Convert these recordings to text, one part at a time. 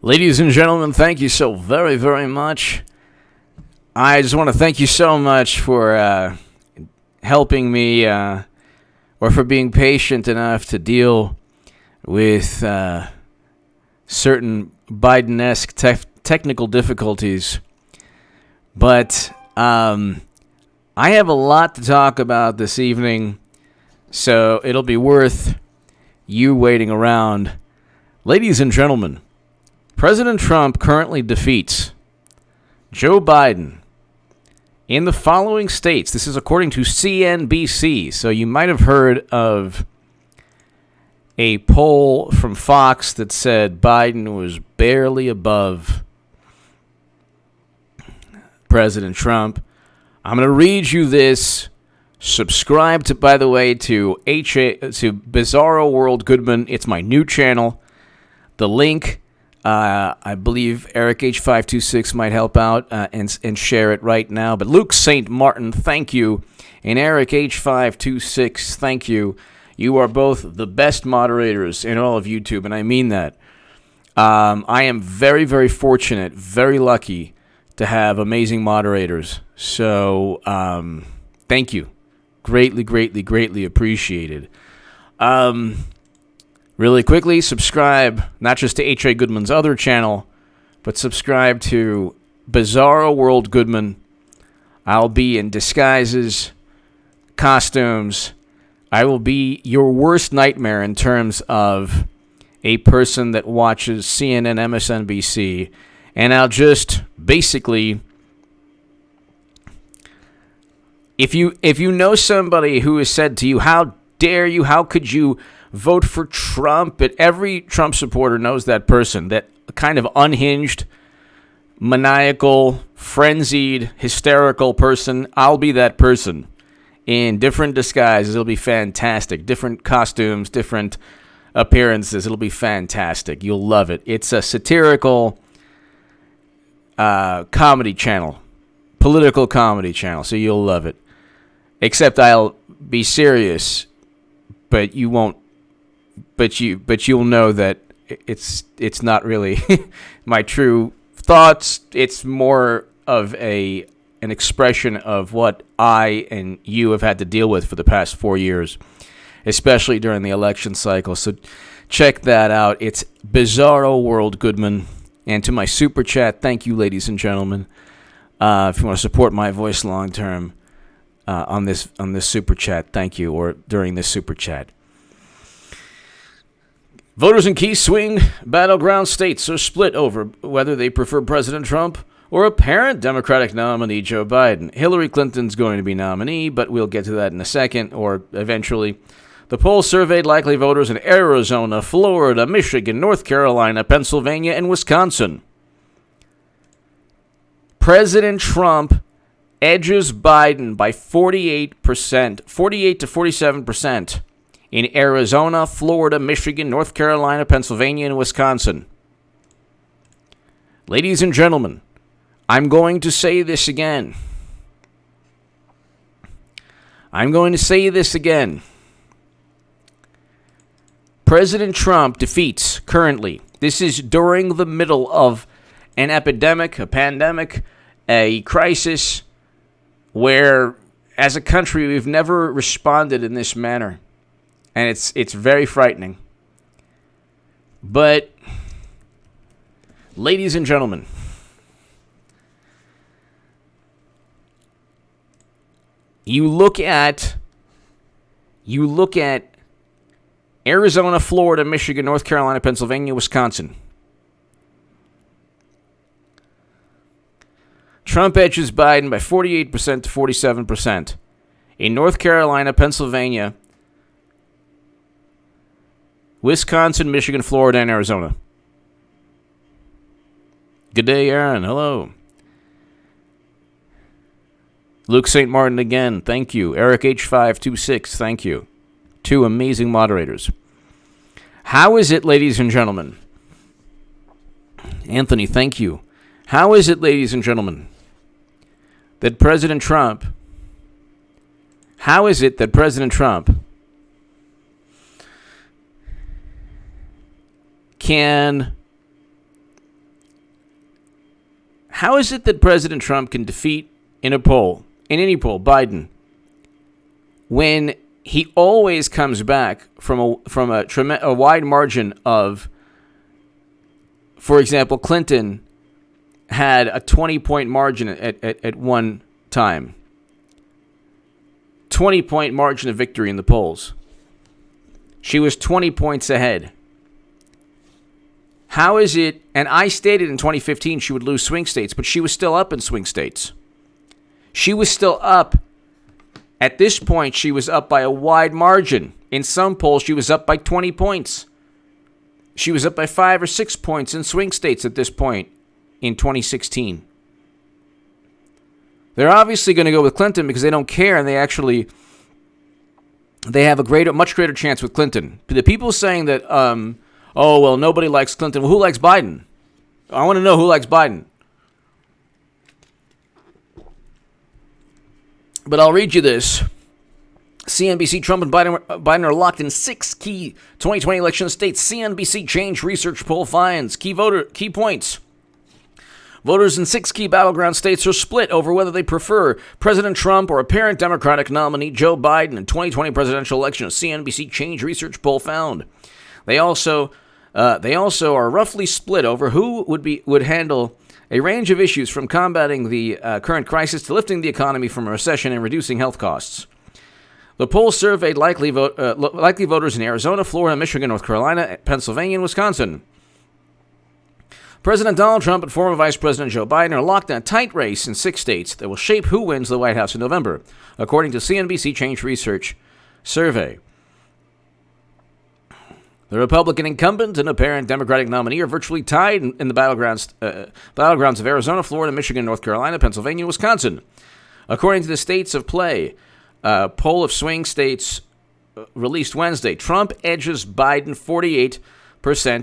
Ladies and gentlemen, thank you so very, very much. I just want to thank you so much for helping me or for being patient enough to deal with certain Biden-esque technical difficulties. But I have a lot to talk about this evening, so it'll be worth you waiting around. Ladies and gentlemen, President Trump currently defeats Joe Biden in the following states. This is according to CNBC, so you might have heard of a poll from Fox that said Biden was barely above President Trump. I'm going to read you this. Subscribe to, by the way, to Bizarro World Goodman. It's my new channel. The link, I believe Eric H526 might help out and share it right now. But Luke St. Martin, thank you. And Eric H526, thank you. You are both the best moderators in all of YouTube, and I mean that. I am very, very fortunate, very lucky to have amazing moderators. So thank you. Greatly, greatly, greatly appreciated. Really quickly, subscribe not just to H.A. Goodman's other channel, but subscribe to Bizarro World Goodman. I'll be in disguises, costumes. I will be your worst nightmare in terms of a person that watches CNN, MSNBC, and I'll just basically, if you know somebody who has said to you, how dare you, how could you vote for Trump? But every Trump supporter knows that person, that kind of unhinged, maniacal, frenzied, hysterical person. I'll be that person in different disguises. It'll be fantastic. Different costumes, different appearances. It'll be fantastic. You'll love it. It's a satirical comedy channel, political comedy channel, so you'll love it. Except I'll be serious, but you won't. But you'll know that it's not really my true thoughts. It's more of an expression of what I and you have had to deal with for the past 4 years, especially during the election cycle. So check that out. It's Bizarro World Goodman. And to my super chat, thank you, ladies and gentlemen. If you want to support my voice long term on this super chat, thank you, or during this super chat. Voters in key swing battleground states are split over whether they prefer President Trump or apparent Democratic nominee Joe Biden. Hillary Clinton's going to be nominee, but we'll get to that in a second, or eventually. The poll surveyed likely voters in Arizona, Florida, Michigan, North Carolina, Pennsylvania, and Wisconsin. President Trump edges Biden by 48%, 48 to 47%. In Arizona, Florida, Michigan, North Carolina, Pennsylvania, and Wisconsin. Ladies and gentlemen, I'm going to say this again. President Trump defeats currently. This is during the middle of an epidemic, a pandemic, a crisis where, as a country, we've never responded in this manner. And it's very frightening. But, ladies and gentlemen, you look at Arizona, Florida, Michigan, North Carolina, Pennsylvania, Wisconsin. Trump edges Biden by 48% to 47%. In North Carolina, Pennsylvania, Wisconsin, Michigan, Florida, and Arizona. Good day, Aaron. Hello. Luke St. Martin again. Thank you. Eric H526. Thank you. Two amazing moderators. How is it, ladies and gentlemen? Anthony, thank you. How is it, ladies and gentlemen, that President Trump can How is it that President Trump can defeat in any poll, Biden, when he always comes back from a wide margin of, for example, Clinton had a 20-point margin at one time. 20-point margin of victory in the polls. She was 20 points ahead. How is it, and I stated in 2015 she would lose swing states, but she was still up in swing states. She was still up. At this point, she was up by a wide margin. In some polls, she was up by 20 points. She was up by 5 or 6 points in swing states at this point in 2016. They're obviously going to go with Clinton because they don't care, and they have a much greater chance with Clinton. The people saying that, oh, well, nobody likes Clinton. Well, who likes Biden? I want to know who likes Biden. But I'll read you this. CNBC, Trump and Biden are locked in 6 key 2020 election states. CNBC Change Research poll finds key points. Voters in 6 key battleground states are split over whether they prefer President Trump or apparent Democratic nominee Joe Biden in 2020 presidential election. A CNBC Change Research poll found. They also are roughly split over who would handle a range of issues from combating the current crisis to lifting the economy from a recession and reducing health costs. The poll surveyed likely voters in Arizona, Florida, Michigan, North Carolina, Pennsylvania, and Wisconsin. President Donald Trump and former Vice President Joe Biden are locked in a tight race in 6 states that will shape who wins the White House in November, according to CNBC Change Research survey. The Republican incumbent and apparent Democratic nominee are virtually tied in the battlegrounds of Arizona, Florida, Michigan, North Carolina, Pennsylvania, and Wisconsin. According to the States of Play, poll of swing states released Wednesday, Trump edges Biden 48%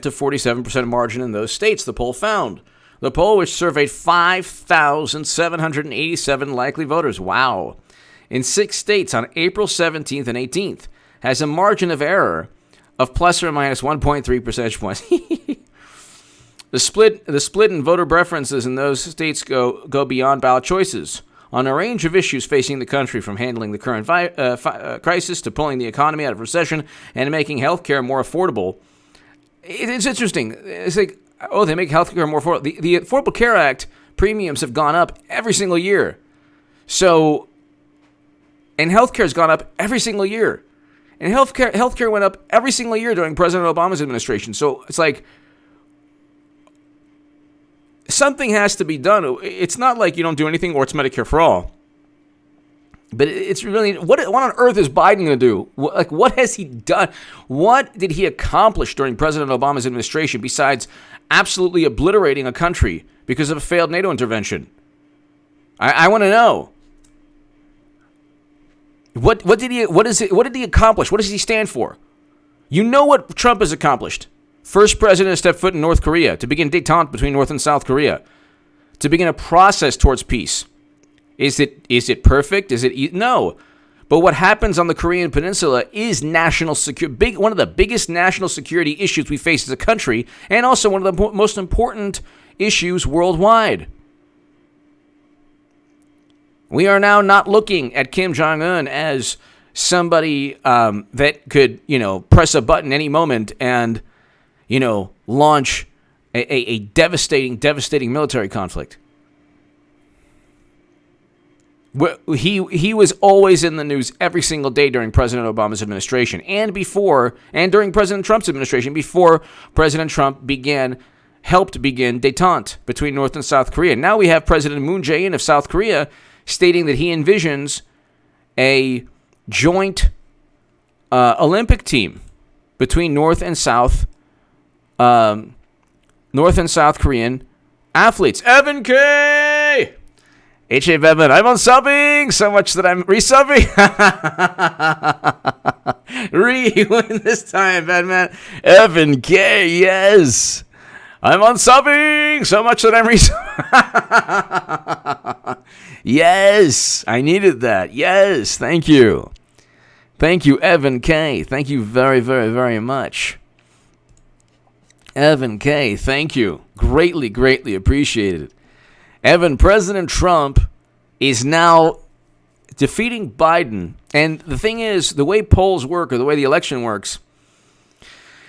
to 47% margin in those states, the poll found. The poll, which surveyed 5,787 likely voters, wow, in 6 states on April 17th and 18th, has a margin of error of plus or minus 1.3 percentage points. The split in voter preferences in those states go beyond ballot choices on a range of issues facing the country, from handling the current crisis to pulling the economy out of recession and making health care more affordable. It's interesting. It's like, oh, they make health care more affordable. The Affordable Care Act premiums have gone up every single year. So, and health care has gone up every single year. And healthcare went up every single year during President Obama's administration. So it's like something has to be done. It's not like you don't do anything or it's Medicare for all. But it's really, what on earth is Biden going to do? What has he done? What did he accomplish during President Obama's administration besides absolutely obliterating a country because of a failed NATO intervention? I want to know. What did he accomplish? What does he stand for? You know what Trump has accomplished. First president to step foot in North Korea, to begin détente between North and South Korea, to begin a process towards peace. Is it perfect? No. But what happens on the Korean Peninsula is national security, one of the biggest national security issues we face as a country, and also one of the most important issues worldwide. We are now not looking at Kim Jong-un as somebody that could, press a button any moment and, launch a devastating military conflict. He was always in the news every single day during President Obama's administration and during President Trump's administration, before President Trump helped begin détente between North and South Korea. Now we have President Moon Jae-in of South Korea stating that he envisions a joint Olympic team between North and South Korean athletes. Evan K. H.A. Bevan, I'm on subbing so much that I'm resubbing. Re-win this time, Batman. Evan K. Yes. I'm on subbing so much that I'm resubbing. Yes, I needed that. Yes, thank you. Thank you, Evan K. Thank you very, very, very much. Evan K., thank you. Greatly, greatly appreciated. Evan, President Trump is now defeating Biden. And the thing is, the way polls work, or the way the election works,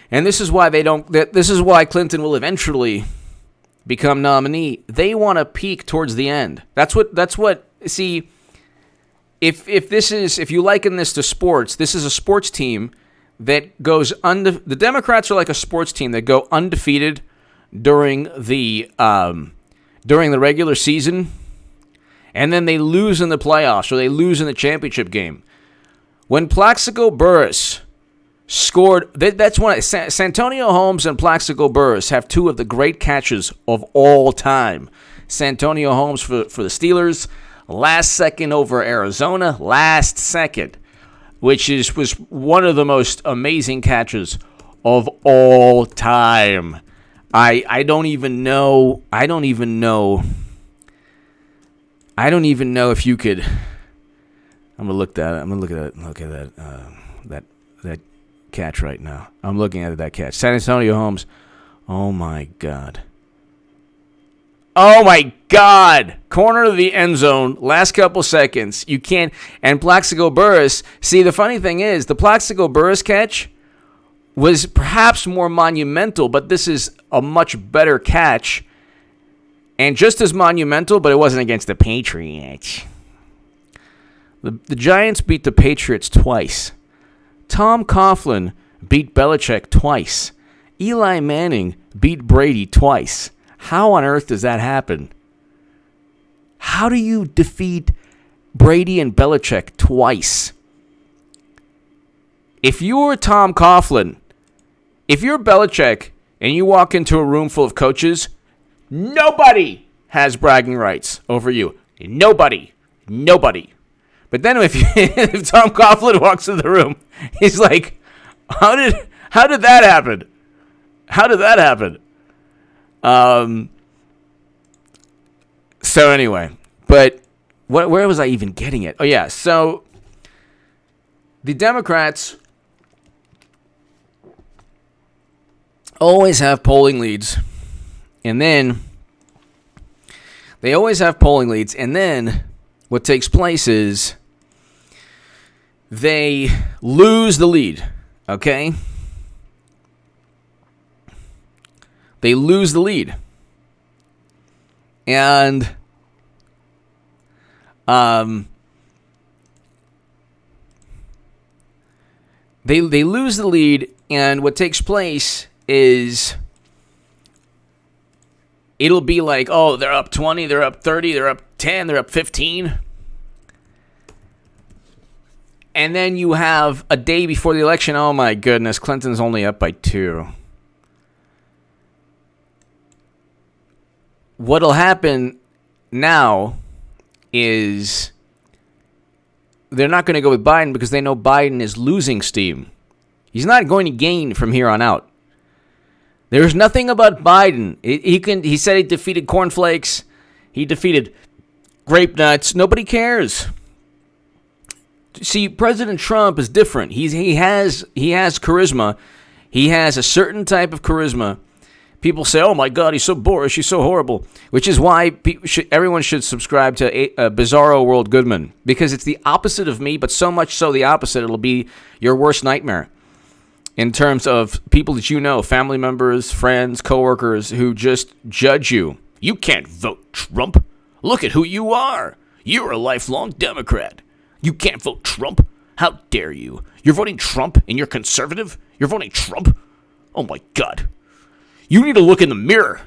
and this is why this is why Clinton will eventually become nominee. They want to peak towards the end. That's what see, if you liken this to sports, this is a sports team that goes the Democrats are like a sports team that go undefeated during the regular season, and then they lose in the playoffs, or they lose in the championship game. When Plaxico Burress scored, that's one. Santonio Holmes and Plaxico Burress have two of the great catches of all time. Santonio Holmes for the Steelers, last second over Arizona, last second, which was one of the most amazing catches of all time. I don't even know if you could. I'm gonna look at that catch right now. I'm looking at that catch. San Antonio Holmes. Oh my God. Oh my God! Corner of the end zone, last couple seconds. You can't. And Plaxico Burress. See, the funny thing is, the Plaxico Burress catch was perhaps more monumental, but this is a much better catch. And just as monumental, but it wasn't against the Patriots. The Giants beat the Patriots twice. Tom Coughlin beat Belichick twice. Eli Manning beat Brady twice. How on earth does that happen? How do you defeat Brady and Belichick twice? If you're Tom Coughlin, if you're Belichick and you walk into a room full of coaches, nobody has bragging rights over you. Nobody. But then if Tom Coughlin walks in the room, he's like, how did that happen? How did that happen? So anyway, but where was I even getting it? Oh yeah, so the Democrats always have polling leads, and then what takes place is they lose the lead, okay? They lose the lead. And they lose the lead, and what takes place is it'll be like, oh, they're up 20, they're up 30, they're up 10, they're up 15. And then you have a day before the election, oh my goodness, Clinton's only up by 2. What'll happen now is they're not going to go with Biden because they know Biden is losing steam. He's not going to gain from here on out. There's nothing about Biden. He said he defeated cornflakes. He defeated grape nuts. Nobody cares. See, President Trump is different. He has charisma. He has a certain type of charisma. People say, oh my God, he's so boorish, he's so horrible. Which is why everyone should subscribe to Bizarro World Goodman. Because it's the opposite of me, but so much so the opposite, it'll be your worst nightmare. In terms of people that you know, family members, friends, coworkers, who just judge you. You can't vote Trump. Look at who you are. You're a lifelong Democrat. You can't vote Trump. How dare you? You're voting Trump and you're conservative? You're voting Trump? Oh my God. You need to look in the mirror.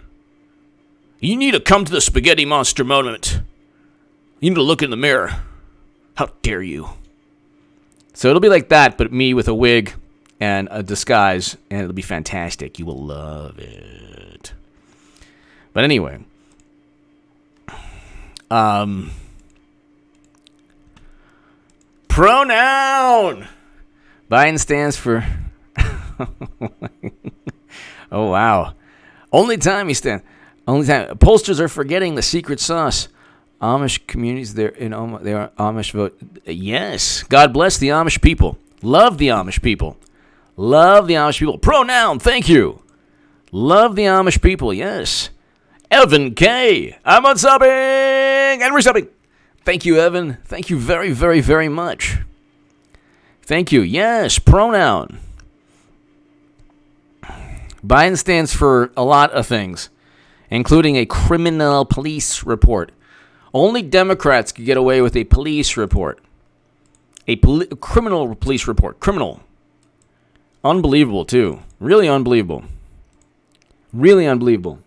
You need to come to the spaghetti monster moment. You need to look in the mirror. How dare you? So it'll be like that, but me with a wig and a disguise, and it'll be fantastic. You will love it. But anyway, pronoun. Biden stands for. Oh wow! Only time. Pollsters are forgetting the secret sauce. Amish communities, they are Amish vote. Yes, God bless the Amish people. Love the Amish people. Love the Amish people. Pronoun. Thank you. Love the Amish people. Yes. Evan K. I'm unsubbing and resubbing. Thank you, Evan. Thank you very, very, very much. Thank you. Yes, pronoun. Biden stands for a lot of things, including a criminal police report. Only Democrats could get away with a police report. A criminal police report. Criminal. Unbelievable, too. Really unbelievable. Really unbelievable.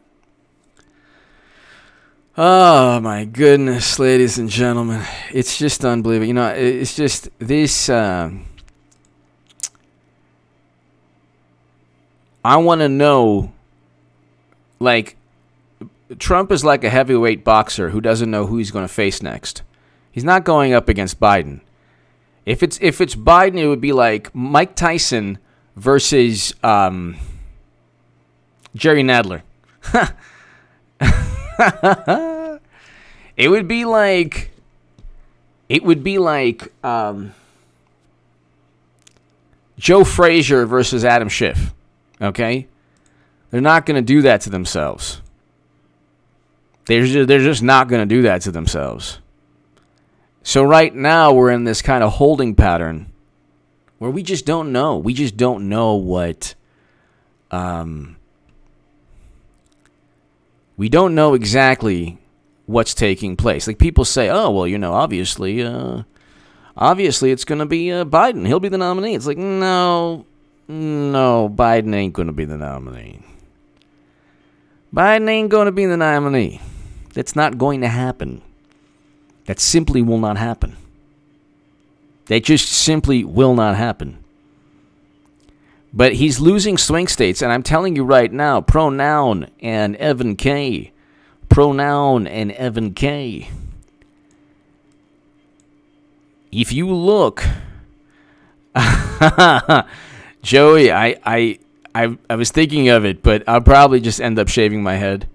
Oh, my goodness, ladies and gentlemen. It's just unbelievable. You know, it's just this... I want to know, like... Trump is like a heavyweight boxer who doesn't know who he's going to face next. He's not going up against Biden. If it's Biden, it would be like Mike Tyson versus Jerry Nadler. It would be like Joe Frazier versus Adam Schiff. Okay, they're not going to do that to themselves. They're just not going to do that to themselves. So right now we're in this kind of holding pattern where we just don't know. We just don't know what... we don't know exactly what's taking place. Like people say, oh, well, you know, obviously it's going to be Biden. He'll be the nominee. It's like, no, Biden ain't going to be the nominee. Biden ain't going to be the nominee. That's not going to happen. That simply will not happen. That just simply will not happen. But he's losing swing states, and I'm telling you right now, pronoun and Evan K. Pronoun and Evan K. If you look, Joey, I was thinking of it, but I'll probably just end up shaving my head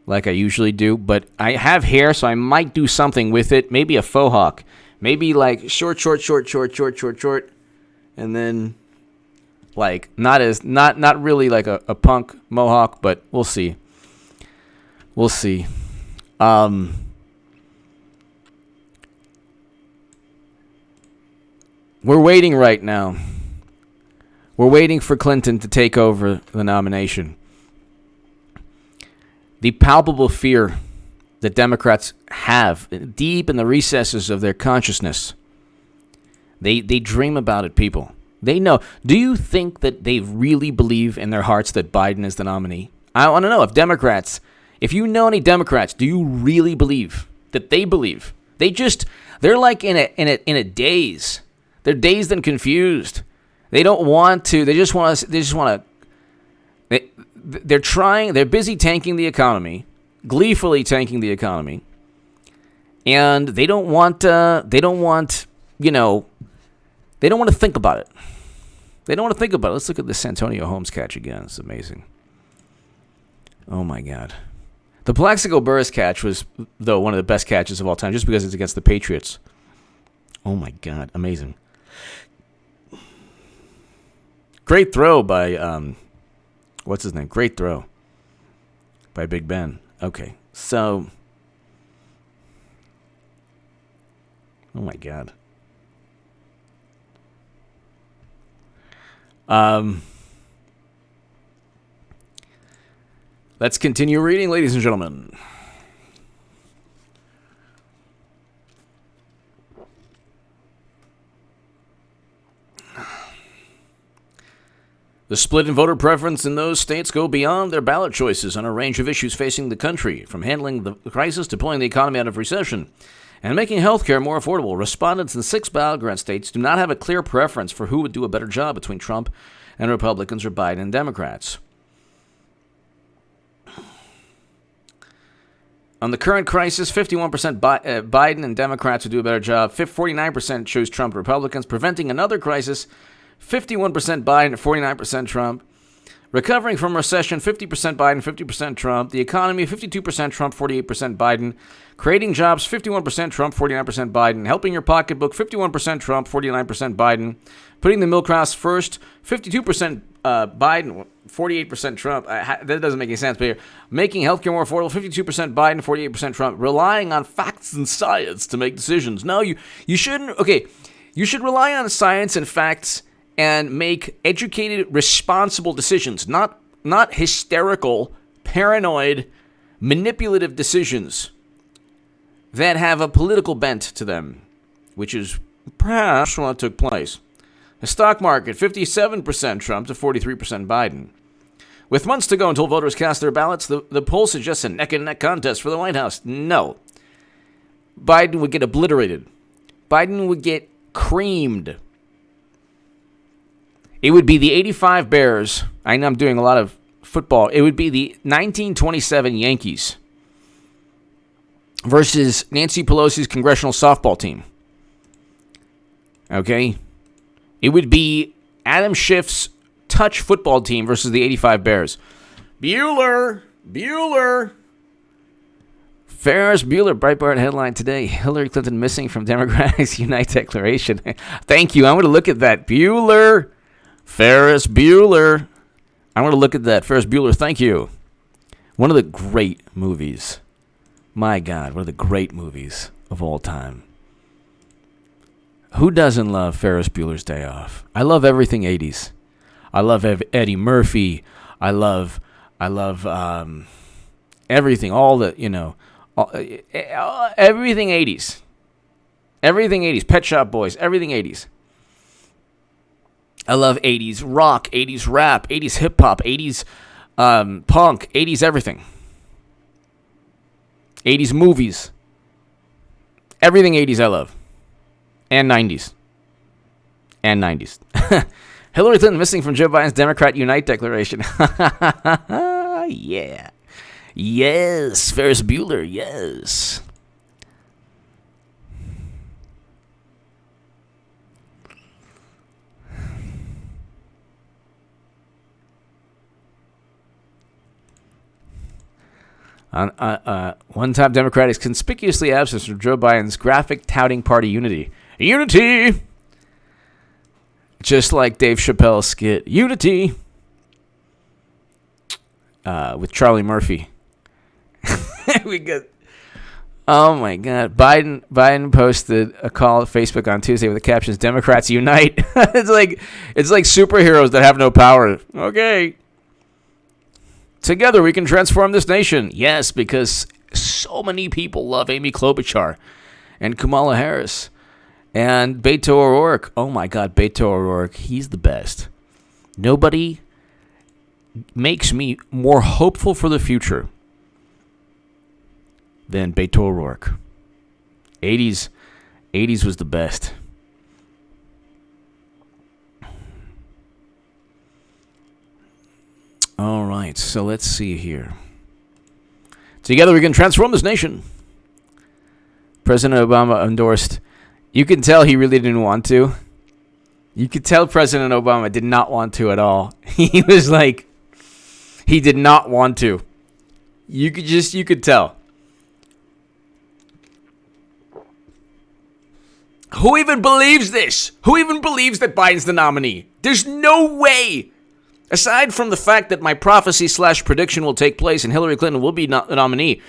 like I usually do. But I have hair, so I might do something with it. Maybe a faux hawk. Maybe like short, and then like not really like a punk mohawk, but we'll see. We'll see. We're waiting right now. We're waiting for Clinton to take over the nomination. The palpable fear that Democrats have deep in the recesses of their consciousness. They dream about it, people. They know. Do you think that they really believe in their hearts that Biden is the nominee? I want to know if you know any Democrats, do you really believe that they believe? They're like in a daze. They're dazed and confused. They don't want to. They're busy tanking the economy, gleefully tanking the economy, and they don't want to think about it. They don't want to think about it. Let's look at this Santonio Holmes catch again. It's amazing. Oh my God. The Plaxico Burress catch was, though, one of the best catches of all time, just because it's against the Patriots. Oh my God. Amazing. Great throw by, what's his name? Great throw by Big Ben. Okay, so, oh my God. Let's continue reading, ladies and gentlemen. The split in voter preference in those states go beyond their ballot choices on a range of issues facing the country, from handling the crisis to pulling the economy out of recession and making health care more affordable. Respondents in 6 battleground states do not have a clear preference for who would do a better job between Trump and Republicans or Biden and Democrats. On the current crisis, 51% Biden and Democrats would do a better job. 49% chose Trump Republicans. Preventing another crisis, 51% Biden, 49% Trump. Recovering from recession, 50% Biden, 50% Trump. The economy, 52% Trump, 48% Biden. Creating jobs, 51% Trump, 49% Biden. Helping your pocketbook, 51% Trump, 49% Biden. Putting the middle class first, 52% Biden, 48% Trump. That doesn't make any sense. But here, making healthcare more affordable, 52% Biden, 48% Trump. Relying on facts and science to make decisions. No, you shouldn't. Okay, you should rely on science and facts and make educated, responsible decisions, not hysterical, paranoid, manipulative decisions that have a political bent to them, which is perhaps what took place. The stock market, 57% Trump to 43% Biden. With months to go until voters cast their ballots, the poll suggests a neck-and-neck contest for the White House. No. Biden would get obliterated. Biden would get creamed. It would be the 85 Bears. I know I'm doing a lot of football. It would be the 1927 Yankees versus Nancy Pelosi's congressional softball team. Okay? It would be Adam Schiff's touch football team versus the 85 Bears. Bueller. Ferris Bueller, Breitbart headline today. Hillary Clinton missing from Democrats Unite declaration. Thank you. I'm going to look at that. Ferris Bueller. I'm going to look at that. Ferris Bueller, thank you. One of the great movies. My God, one of the great movies of all time. Who doesn't love Ferris Bueller's Day Off? I love everything 80s. I love Eddie Murphy. I love everything. All the, everything 80s. Everything 80s. Pet Shop Boys. Everything 80s. I love 80s rock, 80s rap, 80s hip hop, 80s punk, 80s everything. 80s movies. Everything 80s I love. And 90s. Hillary Clinton missing from Joe Biden's Democrat Unite declaration. Yeah. Yes, Ferris Bueller, yes. One top Democrat is conspicuously absent from Joe Biden's graphic touting party unity. Unity! Just like Dave Chappelle's skit. Unity! With Charlie Murphy. We got... Oh my God. Biden posted a call at Facebook on Tuesday with the captions, Democrats unite. It's like superheroes that have no power. Okay. Together we can transform this nation. Yes, because so many people love Amy Klobuchar and Kamala Harris and Beto O'Rourke. Oh my God, Beto O'Rourke, he's the best. Nobody makes me more hopeful for the future than Beto O'Rourke. 80s was the best. All right, so let's see here. Together we can transform this nation. President Obama endorsed. You can tell he really didn't want to. You could tell President Obama did not want to at all. He was like, he did not want to. You could tell. Who even believes this? Who even believes that Biden's the nominee? There's no way. Aside from the fact that my prophecy/prediction will take place and Hillary Clinton will be the nominee,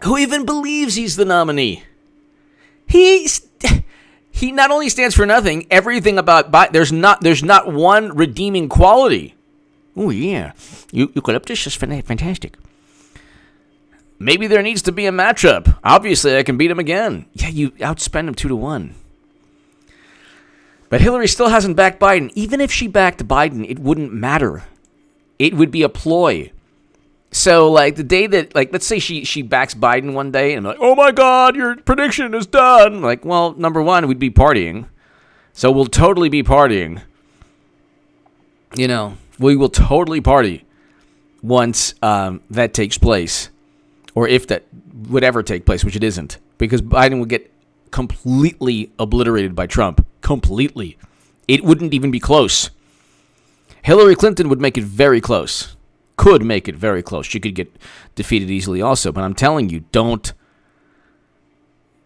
who even believes he's the nominee? He not only stands for nothing, everything about Biden, there's not one redeeming quality. Oh yeah, eucalyptus is fantastic. Maybe there needs to be a matchup. Obviously, I can beat him again. Yeah, you outspend him 2-1. But Hillary still hasn't backed Biden. Even if she backed Biden, it wouldn't matter. It would be a ploy. So, like, the day that, like, let's say she backs Biden one day, and I'm like, oh my God, your prediction is done. Like, well, number one, we'd be partying. So we'll totally be partying. You know, we will totally party once that takes place. Or if that would ever take place, which it isn't. Because Biden would get completely obliterated by Trump. Completely. It wouldn't even be close. Hillary Clinton would make it very close. Could make it very close. She could get defeated easily also. But I'm telling you, don't.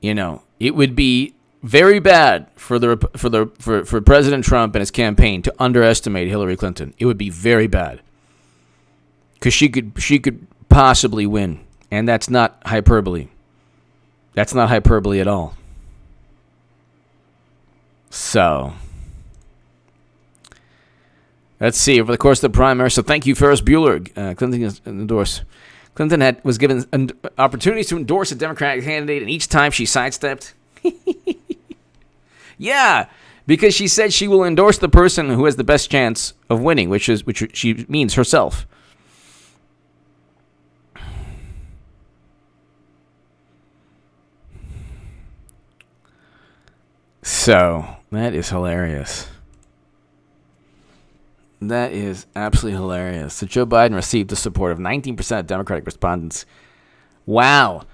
It would be very bad for President Trump and his campaign to underestimate Hillary Clinton. It would be very bad. Because she could possibly win. And that's not hyperbole. That's not hyperbole at all. So, let's see. Over the course of the primary, so thank you, Ferris Bueller. Clinton is endorsed. Clinton was given opportunities to endorse a Democratic candidate, and each time she sidestepped. Yeah, because she said she will endorse the person who has the best chance of winning, which she means herself. So, that is hilarious. That is absolutely hilarious. So Joe Biden received the support of 19% of Democratic respondents. Wow.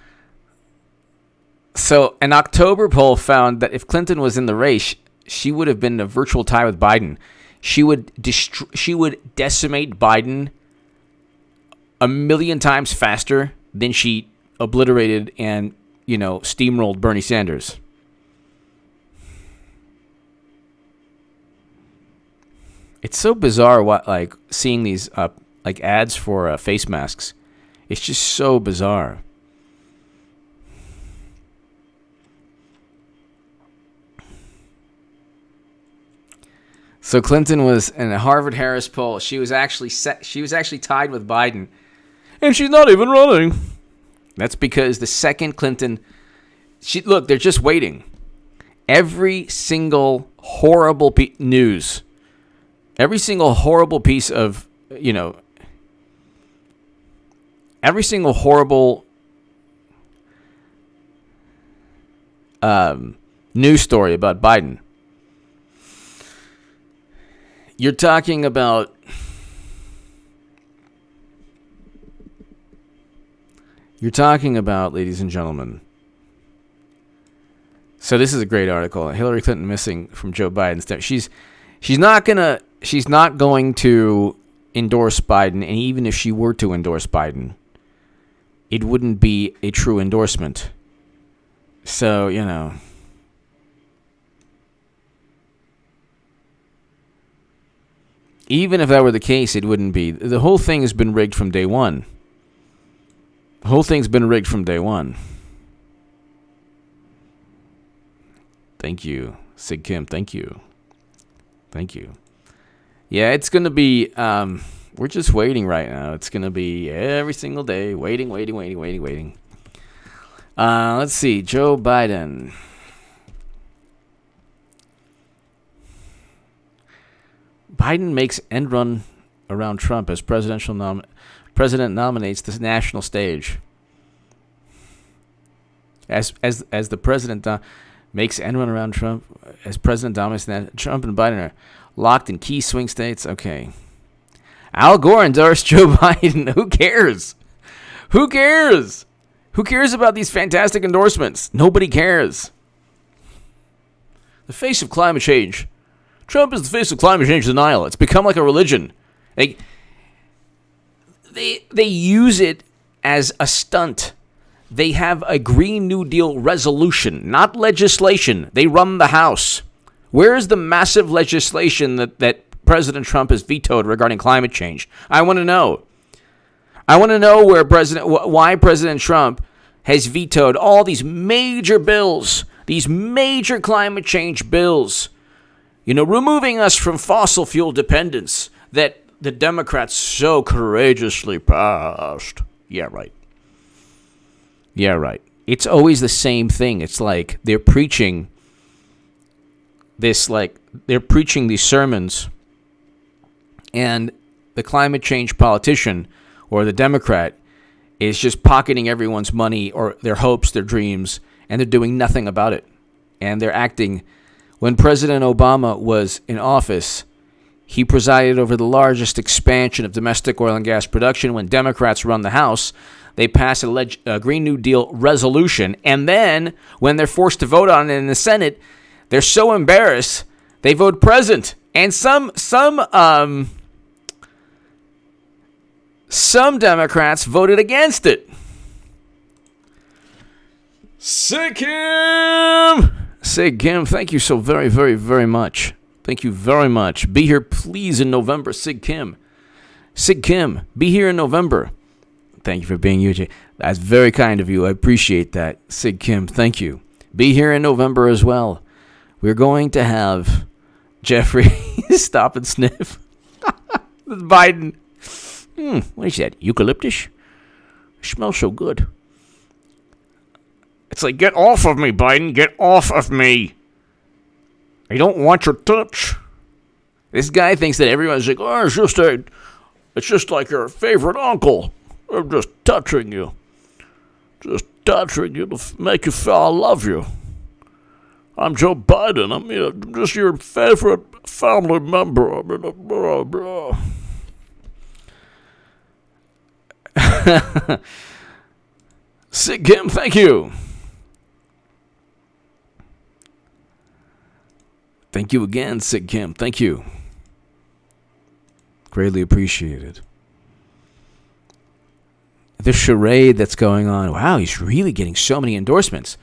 So an October poll found that if Clinton was in the race, she would have been in a virtual tie with Biden. She would decimate Biden a million times faster than she obliterated and, steamrolled Bernie Sanders. It's so bizarre seeing these ads for face masks. It's just so bizarre. So Clinton was in a Harvard-Harris poll. She was actually tied with Biden, and she's not even running. That's because the second Clinton, they're just waiting. Every single horrible news. Every single horrible piece of, every single horrible news story about Biden. You're talking about ladies and gentlemen. So this is a great article. Hillary Clinton missing from Joe Biden. She's not going to endorse Biden, and even if she were to endorse Biden, it wouldn't be a true endorsement. So, even if that were the case, it wouldn't be. The whole thing has been rigged from day one. The whole thing's been rigged from day one. Thank you, Sig Kim. Thank you. Thank you. Yeah, it's going to be, we're just waiting right now. It's going to be every single day, waiting. Let's see, Joe Biden. Biden makes end run around Trump as president nominates the national stage. As the president makes end run around Trump, as president dominates Trump and Biden are locked in key swing states. Okay. Al Gore endorsed Joe Biden. Who cares? Who cares? Who cares about these fantastic endorsements? Nobody cares. The face of climate change. Trump is the face of climate change denial. It's become like a religion. They use it as a stunt. They have a Green New Deal resolution, not legislation. They run the House. Where is the massive legislation that President Trump has vetoed regarding climate change? I want to know. I want to know why President Trump has vetoed all these major bills, these major climate change bills, removing us from fossil fuel dependence that the Democrats so courageously passed. Yeah, right. It's always the same thing. It's like they're preaching these sermons, and the climate change politician or the Democrat is just pocketing everyone's money or their hopes, their dreams, and they're doing nothing about it. And they're acting. When President Obama was in office, he presided over the largest expansion of domestic oil and gas production. When Democrats run the House, they pass a Green New Deal resolution, and then when they're forced to vote on it in the Senate, they're so embarrassed they vote present. And some some Democrats voted against it. Sig Kim, thank you so very, very, very much. Thank you very much. Be here, please, in November, Sig Kim. Be here in November. Thank you for being you, Jay. That's very kind of you. I appreciate that. Sig Kim, thank you. Be here in November as well. We're going to have Jeffrey stop and sniff. Biden. What is that? Eucalyptus? It smells so good. It's like, get off of me, Biden. Get off of me. I don't want your touch. This guy thinks that everyone's like, oh, it's just like your favorite uncle. I'm just touching you. Just touching you to make you feel I love you. I'm Joe Biden. I'm just your favorite family member. Blah, blah. Sig Kim, thank you. Thank you again, Sig Kim. Thank you. Greatly appreciated. The charade that's going on. Wow, he's really getting so many endorsements.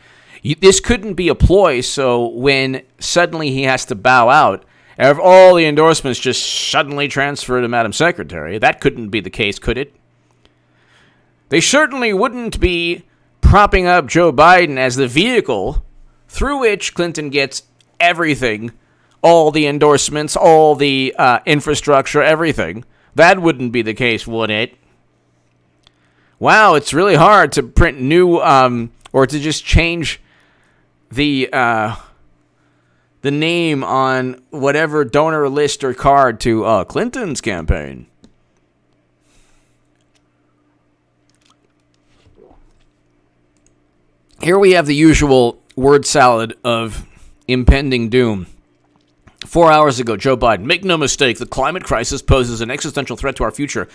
This couldn't be a ploy, so when suddenly he has to bow out, and all the endorsements just suddenly transfer to Madam Secretary, that couldn't be the case, could it? They certainly wouldn't be propping up Joe Biden as the vehicle through which Clinton gets everything, all the endorsements, all the infrastructure, everything. That wouldn't be the case, would it? Wow, it's really hard to print new, or to just change the name on whatever donor list or card to Clinton's campaign. Here we have the usual word salad of impending doom. 4 hours ago, Joe Biden, make no mistake, the climate crisis poses an existential threat to our future.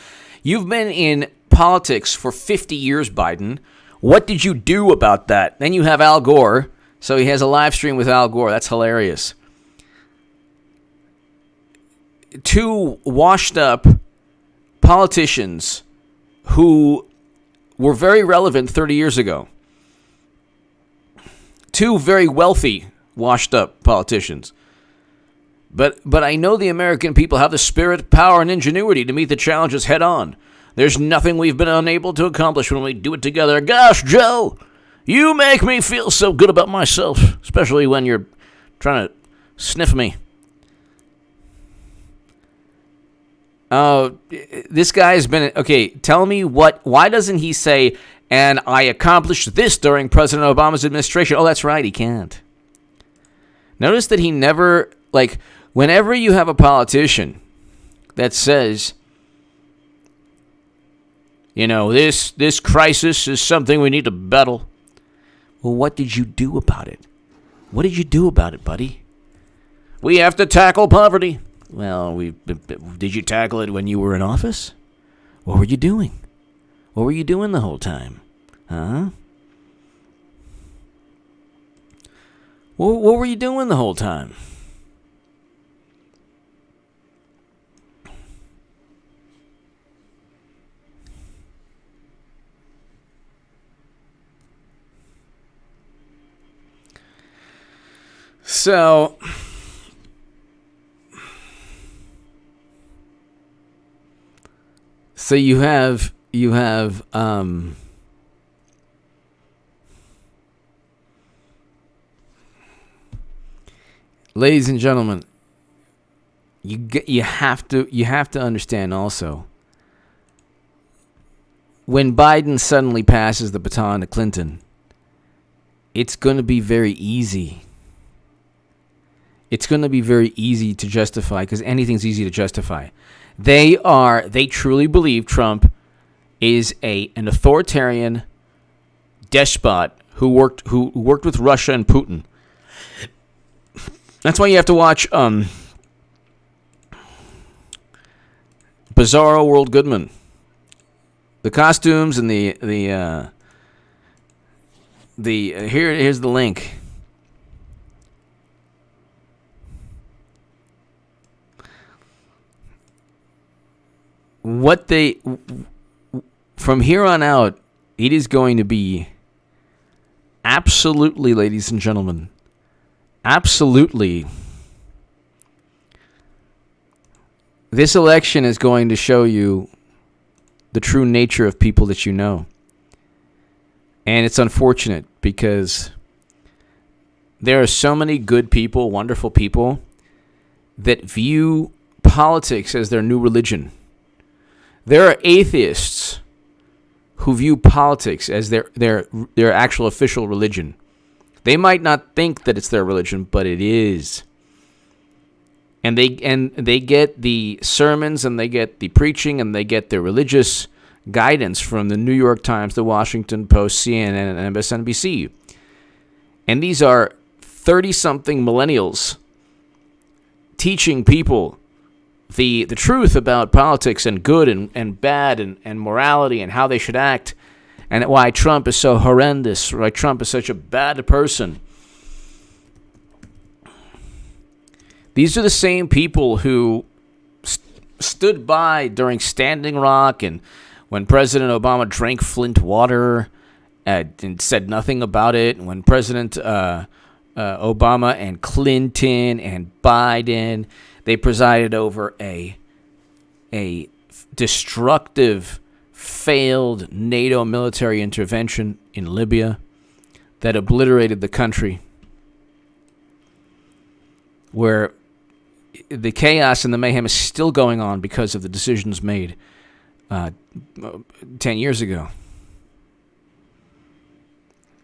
You've been in politics for 50 years, Biden. What did you do about that? Then you have Al Gore. So he has a live stream with Al Gore. That's hilarious. Two washed up politicians who were very relevant 30 years ago. Two very wealthy, washed up politicians. But I know the American people have the spirit, power, and ingenuity to meet the challenges head on. There's nothing we've been unable to accomplish when we do it together. Gosh, Joe, you make me feel so good about myself, especially when you're trying to sniff me. This guy's been... Okay, tell me why doesn't he say, and I accomplished this during President Obama's administration? Oh, that's right, he can't. Notice that he never... Like, whenever you have a politician that says, you know, this crisis is something we need to battle. Well, what did you do about it? What did you do about it, buddy? We have to tackle poverty. Well, did you tackle it when you were in office? What were you doing? What were you doing the whole time? Huh? What were you doing the whole time? So, you have, ladies and gentlemen, you have to understand also, when Biden suddenly passes the baton to Clinton, it's going to be very easy. It's going to be very easy to justify, because anything's easy to justify. They truly believe Trump is an authoritarian despot who worked with Russia and Putin. That's why you have to watch Bizarro World Goodman. The costumes and here's the link. from here on out, it is going to be absolutely, ladies and gentlemen, absolutely. This election is going to show you the true nature of people that you know. And it's unfortunate because there are so many good people, wonderful people, that view politics as their new religion. There are atheists who view politics as their actual official religion. They might not think that it's their religion, but it is. And they get the sermons, and they get the preaching, and they get their religious guidance from the New York Times, the Washington Post, CNN, and MSNBC. And these are 30-something millennials teaching people the truth about politics and good and bad and morality and how they should act, and why Trump is so horrendous, why Trump is such a bad person. These are the same people who stood by during Standing Rock and when President Obama drank Flint water and said nothing about it, when President Obama and Clinton and Biden, they presided over a destructive, failed NATO military intervention in Libya that obliterated the country, where the chaos and the mayhem is still going on because of the decisions made 10 years ago.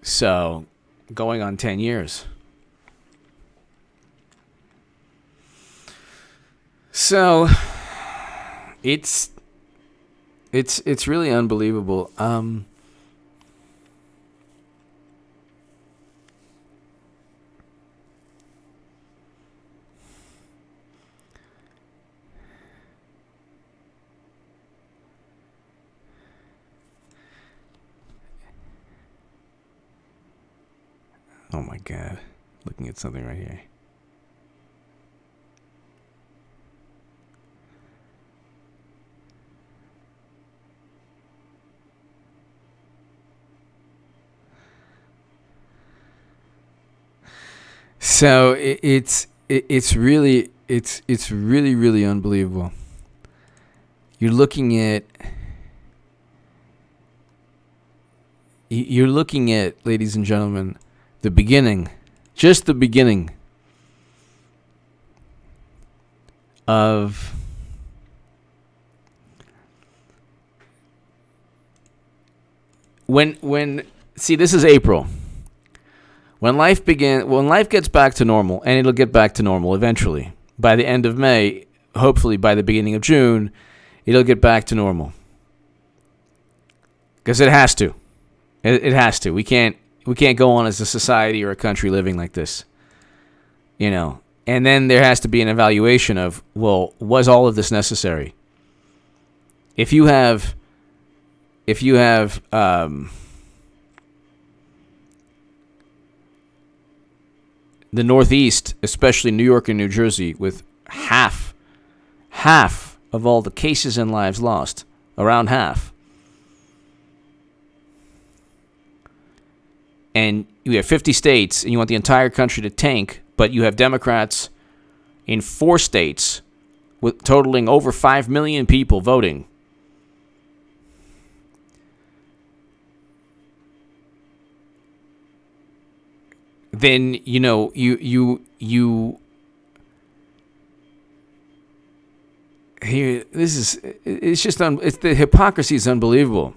So, going on 10 years. So, it's really unbelievable. Oh my God. Looking at something right here. So it's really unbelievable. You're looking at, ladies and gentlemen, the beginning, just the beginning of when see, this is April. When life gets back to normal, and it'll get back to normal eventually. By the end of May, hopefully by the beginning of June, it'll get back to normal. Because it has to. It has to. We can't go on as a society or a country living like this. You know. And then there has to be an evaluation of, well, was all of this necessary? If you have the Northeast, especially New York and New Jersey, with half of all the cases and lives lost, around half. And you have 50 states, and you want the entire country to tank, but you have Democrats in 4 states with totaling over 5 million people voting. Then, you know, you here, it's just, it's the hypocrisy is unbelievable.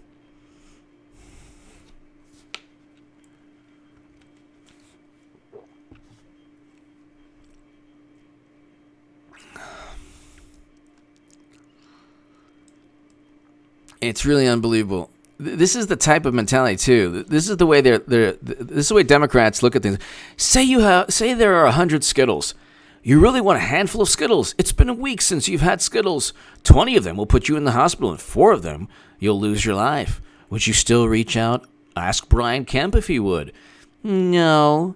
It's really unbelievable. This is the type of mentality too. This is the way this is the way Democrats look at things. Say there are 100 Skittles. You really want a handful of Skittles. It's been a week since you've had Skittles. 20 of them will put you in the hospital, and 4 of them you'll lose your life. Would you still reach out? Ask Brian Kemp if he would. No,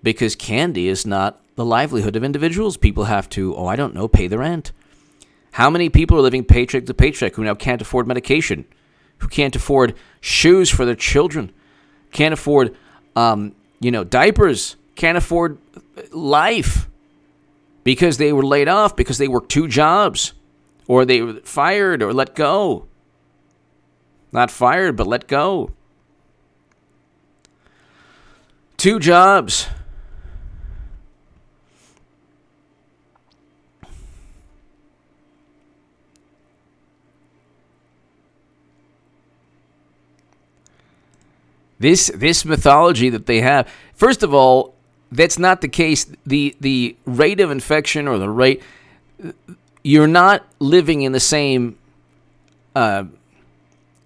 because candy is not the livelihood of individuals. People have to, pay the rent. How many people are living paycheck to paycheck who now can't afford medication? who can't afford shoes for their children, can't afford, diapers, can't afford life because they were laid off, because they worked 2 jobs, or they were fired or let go. Not fired, but let go. 2 jobs. This mythology that they have. First of all, that's not the case. The rate of infection, or the rate, you're not living in the same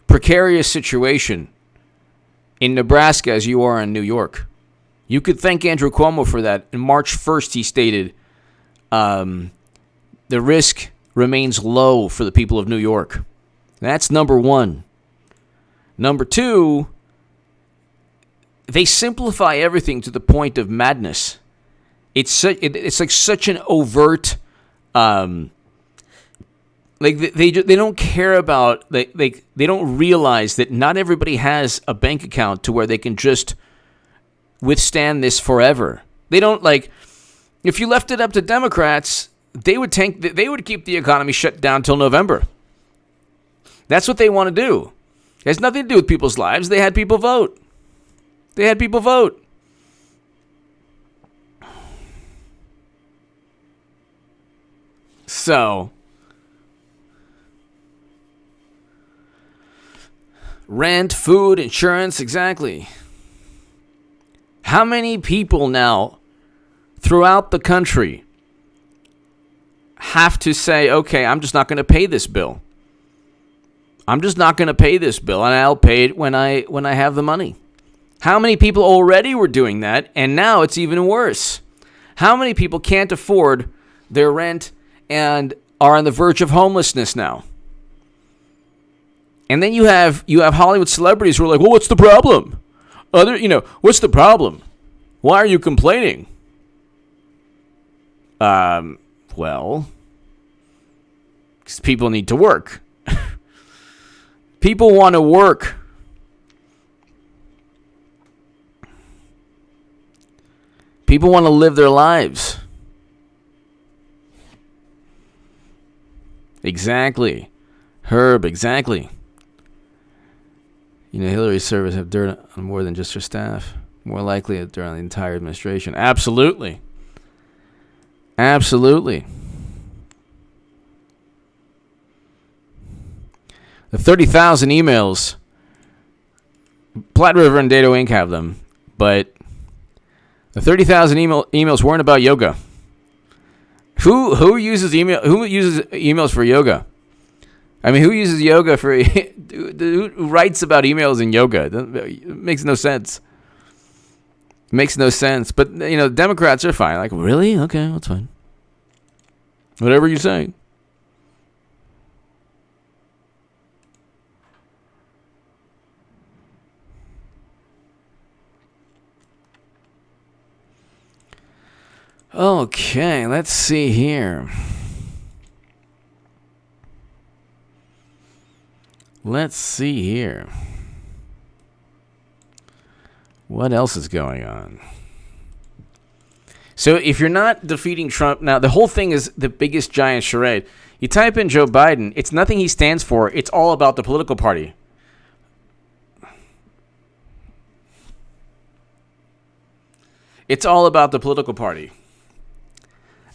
precarious situation in Nebraska as you are in New York. You could thank Andrew Cuomo for that. On March 1st, he stated, the risk remains low for the people of New York. That's number one. Number two, they simplify everything to the point of madness. It's like such an overt, like they don't care about, they don't realize that not everybody has a bank account to where they can just withstand this forever. They don't, like, if you left it up to Democrats, they would keep the economy shut down till November. That's what they want to do. It has nothing to do with people's lives. They had people vote. So, rent, food, insurance, exactly. How many people now throughout the country have to say, okay, I'm just not going to pay this bill. I'm just not going to pay this bill, and I'll pay it when I have the money. How many people already were doing that, and now it's even worse? How many people can't afford their rent and are on the verge of homelessness now? And then you have Hollywood celebrities who are like, well, what's the problem? What's the problem? Why are you complaining? Well, because people need to work. People want to work. People want to live their lives. Exactly. Herb, exactly. Hillary's service have dirt on more than just her staff. More likely dirt on the entire administration. Absolutely. Absolutely. The 30,000 emails, Platte River and Dado Inc. have them, but the 30,000 emails weren't about yoga. Who uses email? Who uses emails for yoga? I mean, who uses yoga for? Who writes about emails and yoga? It makes no sense. Makes no sense. But Democrats are fine. Like, really? Okay, that's fine. Whatever you say. Okay, let's see here. What else is going on? So if you're not defeating Trump, now the whole thing is the biggest giant charade. You type in Joe Biden, it's nothing he stands for. It's all about the political party. It's all about the political party.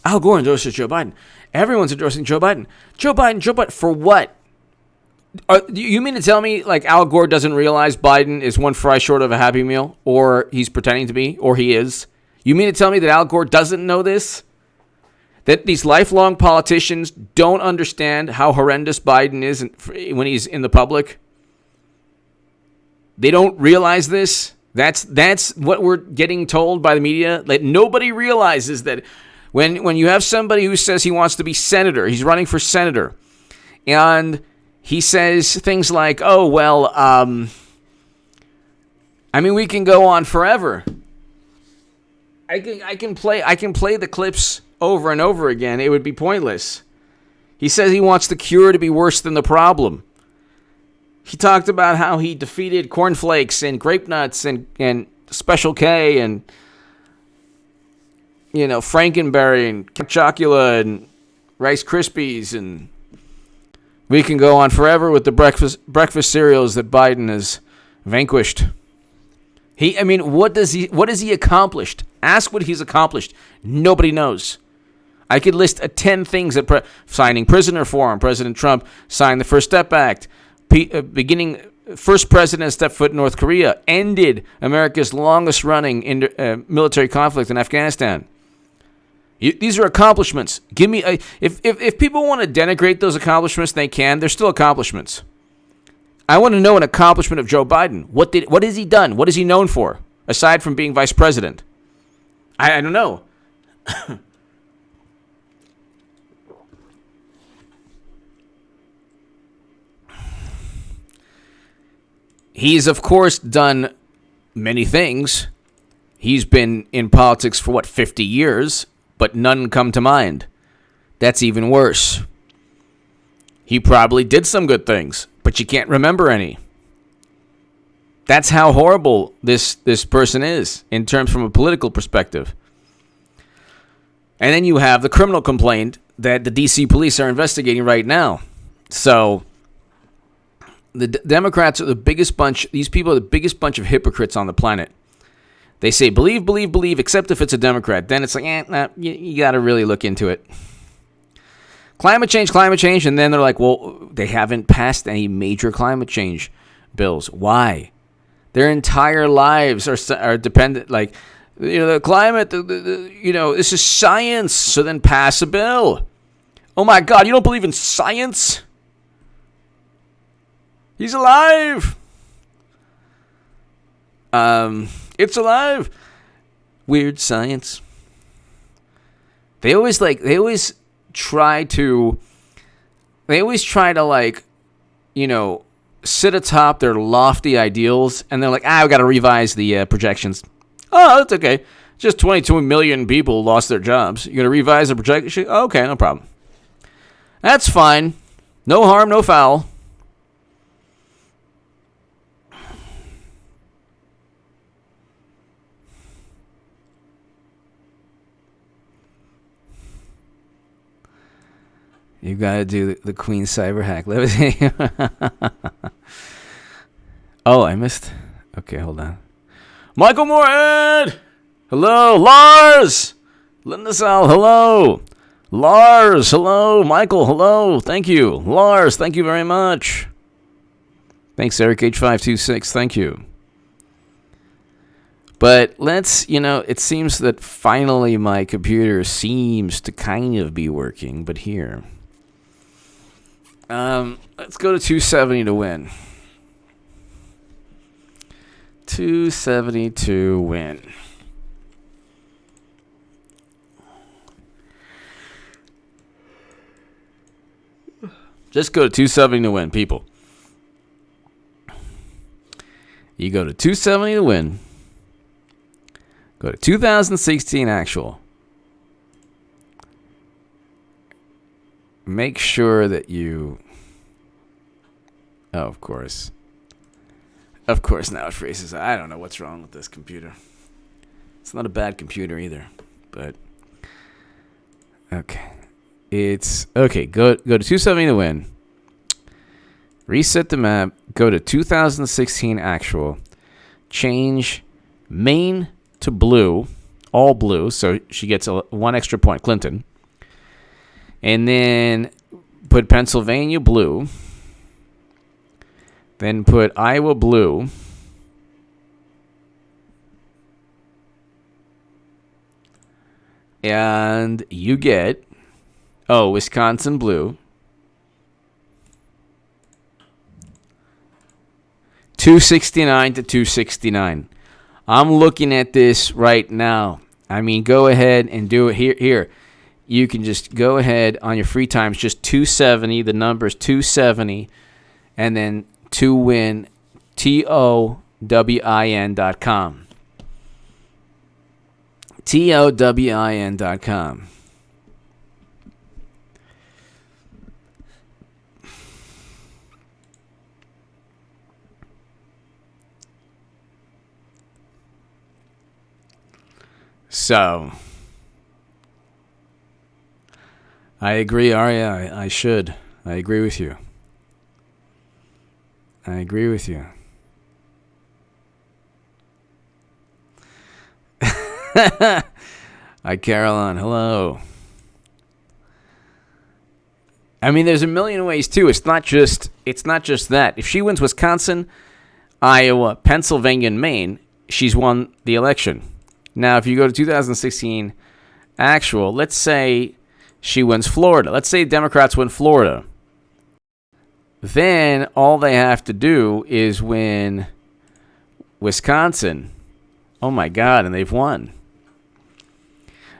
Al Gore endorses Joe Biden. Everyone's endorsing Joe Biden. Joe Biden, for what? You mean to tell me, like, Al Gore doesn't realize Biden is one fry short of a Happy Meal, or he's pretending to be, or he is? You mean to tell me that Al Gore doesn't know this? That these lifelong politicians don't understand how horrendous Biden is when he's in the public? They don't realize this? That's what we're getting told by the media? Like, nobody realizes that when you have somebody who says he wants to be senator, he's running for senator, and he says things like, oh, well, we can go on forever. I can play the clips over and over again. It would be pointless. He says he wants the cure to be worse than the problem. He talked about how he defeated cornflakes and grape nuts and Special K and, Frankenberry and Chocula and Rice Krispies, and we can go on forever with the breakfast cereals that Biden has vanquished. What has he accomplished? Ask what he's accomplished. Nobody knows. I could list 10 things that signing prison reform. President Trump signed the First Step Act. First president stepped foot in North Korea. Ended America's longest running military conflict in Afghanistan. These are accomplishments. Give me if people want to denigrate those accomplishments, they can. They're still accomplishments. I want to know an accomplishment of Joe Biden. What has he done? What is he known for aside from being vice president? I don't know. He's, of course, done many things. He's been in politics for, 50 years, but none come to mind. That's even worse. He probably did some good things, but you can't remember any. That's how horrible this person is in terms from a political perspective. And then you have the criminal complaint that the D.C. police are investigating right now. So the Democrats are the biggest bunch. These people are the biggest bunch of hypocrites on the planet. They say, believe, believe, believe, except if it's a Democrat. Then it's like, you got to really look into it. Climate change. And then they're like, well, they haven't passed any major climate change bills. Why? Their entire lives are dependent, the climate, this is science. So then pass a bill. Oh my God, you don't believe in science? He's alive. It's alive. Weird science. They always try to sit atop their lofty ideals, and they're like, I've got to revise the projections. Oh, that's okay. Just 22 million people lost their jobs. You're going to revise the projection? Okay, no problem. That's fine. No harm, no foul. You gotta do the Queen cyber hack. Let me see. Oh, I missed. Okay, hold on. Michael Moorhead! Hello, Lars! Lindesal, hello! Lars, hello! Michael, hello! Thank you. Lars, thank you very much. Thanks, Eric H526, thank you. But it seems that finally my computer seems to kind of be working, but here. Let's go to 270 to win. 270 to win. Just go to 270 to win, people. You go to 270 to win. Go to 2016 actual. Make sure that you... Oh, of course. Of course now it freezes. I don't know what's wrong with this computer. It's not a bad computer either, but... Okay. It's... Okay, go to 270 to win. Reset the map. Go to 2016 actual. Change Maine to blue. All blue, so she gets one extra point. Clinton. And then put Pennsylvania blue. Then put Iowa blue. And you get, Wisconsin blue. 269 to 269. I'm looking at this right now. Go ahead and do it here. You can just go ahead on your free times, just 270. The number is 270, and then to win, TOWIN.com. TOWIN.com. So, I agree, Arya. I should. I agree with you. I agree with you. Hi, Caroline. Hello. I mean, there's a million ways too. It's not just that. If she wins Wisconsin, Iowa, Pennsylvania, and Maine, she's won the election. Now, if you go to 2016 actual, let's say she wins Florida. Let's say Democrats win Florida. Then all they have to do is win Wisconsin. Oh my God, and they've won.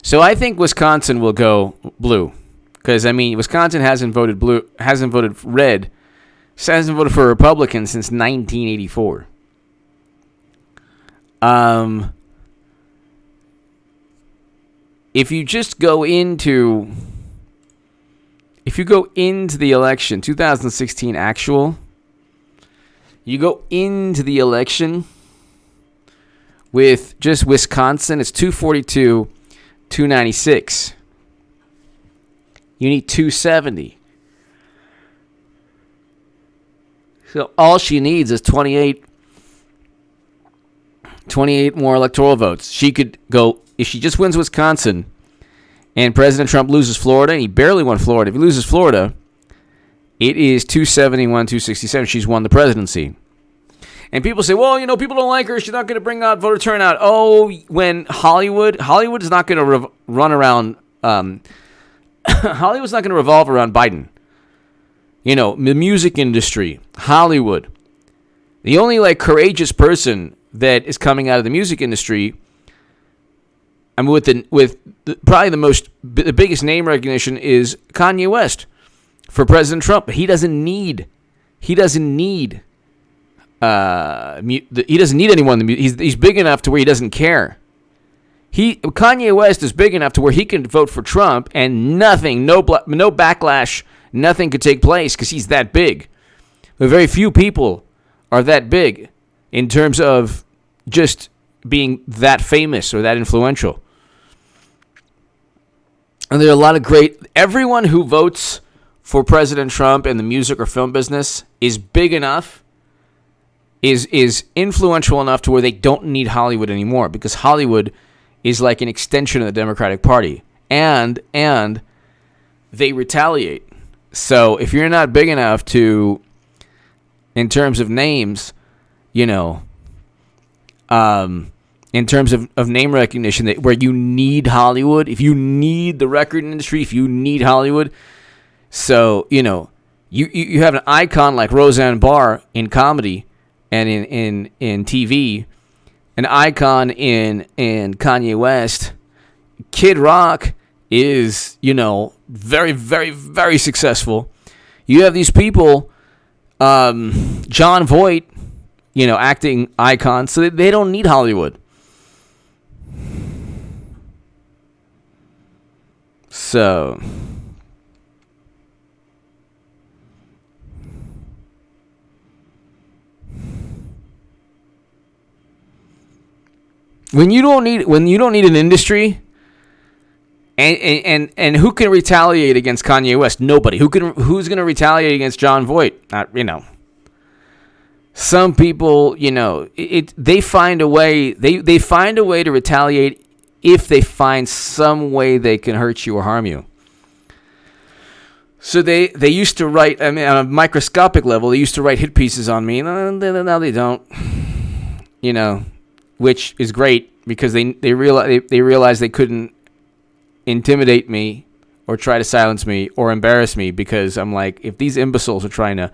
So I think Wisconsin will go blue. Because, I mean, Wisconsin hasn't voted blue, hasn't voted red, hasn't voted for a Republican since 1984. If you just go into, the election, 2016 actual, you go into the election with just Wisconsin, it's 242, 296. You need 270. So all she needs is 28 more electoral votes. She could go, if she just wins Wisconsin and President Trump loses Florida, and he barely won Florida. If he loses Florida, it is 271, 267. She's won the presidency. And people say, well, people don't like her. She's not going to bring out voter turnout. Oh, when Hollywood is not going to run around, Hollywood's not going to revolve around Biden. The music industry, Hollywood. The only courageous person that is coming out of the music industry, I mean, probably the biggest name recognition is Kanye West for President Trump. He doesn't need anyone. He's big enough to where he doesn't care. Kanye West is big enough to where he can vote for Trump and nothing, no backlash, nothing could take place because he's that big. But very few people are that big in terms of just being that famous or that influential. And there are a lot of everyone who votes for President Trump in the music or film business is big enough, is influential enough to where they don't need Hollywood anymore, because Hollywood is like an extension of the Democratic Party, and they retaliate. So if you're not big enough to, in terms of names, in terms of name recognition, where you need Hollywood, if you need the record industry, if you need Hollywood, so you have an icon like Roseanne Barr in comedy and in TV. An icon in Kanye West. Kid Rock is, very, very, very successful. You have these people, John Voight, acting icons, so they don't need Hollywood. So, when you don't need an industry, and who can retaliate against Kanye West? Nobody. Who's going to retaliate against John Voight? Some people, they find a way. They find a way to retaliate if they find some way they can hurt you or harm you. So they used to write, on a microscopic level, they used to write hit pieces on me. Now they don't. Which is great because they realized they couldn't intimidate me or try to silence me or embarrass me, because I'm like, if these imbeciles are trying to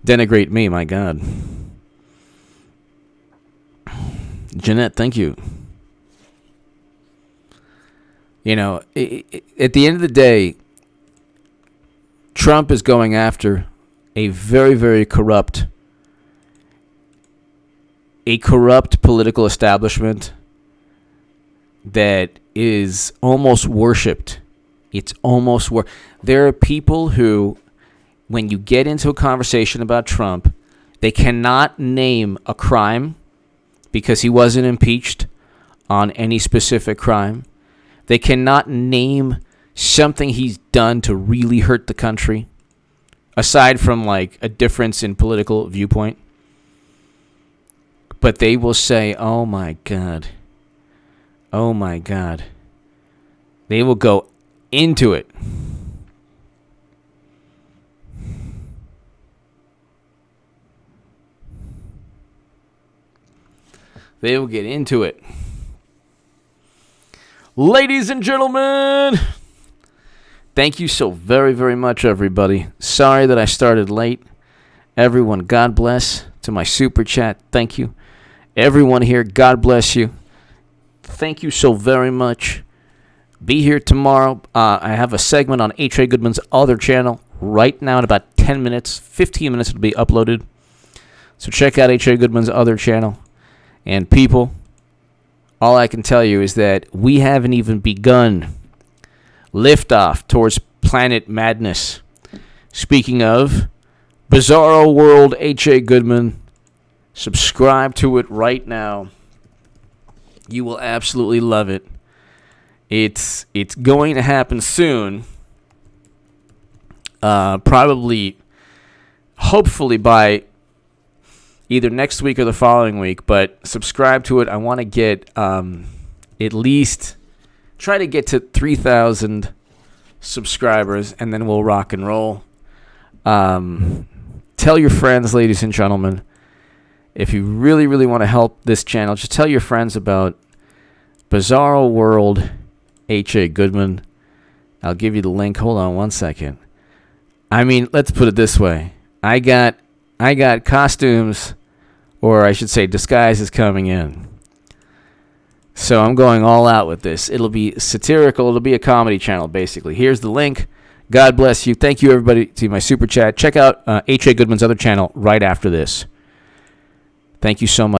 denigrate me, my God. Jeanette, thank you. At the end of the day, Trump is going after a very, very corrupt political establishment that is almost worshipped. It's almost there are people who, when you get into a conversation about Trump, they cannot name a crime because he wasn't impeached on any specific crime. They cannot name something he's done to really hurt the country, aside from like a difference in political viewpoint. But they will say, oh my God. Oh my God. They will go into it. They will get into it. Ladies and gentlemen, thank you so very, very much, everybody. Sorry that I started late. Everyone, God bless. To my super chat, thank you. Everyone here, God bless you. Thank you so very much. Be here tomorrow. I have a segment on H.A. Goodman's other channel right now in about 10 minutes. 15 minutes it'll be uploaded. So check out H.A. Goodman's other channel. And people, all I can tell you is that we haven't even begun liftoff towards Planet Madness. Speaking of, Bizarro World H.A. Goodman. Subscribe to it right now. You will absolutely love it. It's going to happen soon. Probably, hopefully by either next week or the following week. But subscribe to it. I want to get at least try to get to 3,000 subscribers, and then we'll rock and roll. Tell your friends, ladies and gentlemen. If you really, really want to help this channel, just tell your friends about Bizarro World H.A. Goodman. I'll give you the link. Hold on one second. I mean, let's put it this way. I got costumes, or I should say disguises coming in. So I'm going all out with this. It'll be satirical. It'll be a comedy channel, basically. Here's the link. God bless you. Thank you, everybody, to my super chat. Check out H.A. Goodman's other channel right after this. Thank you so much.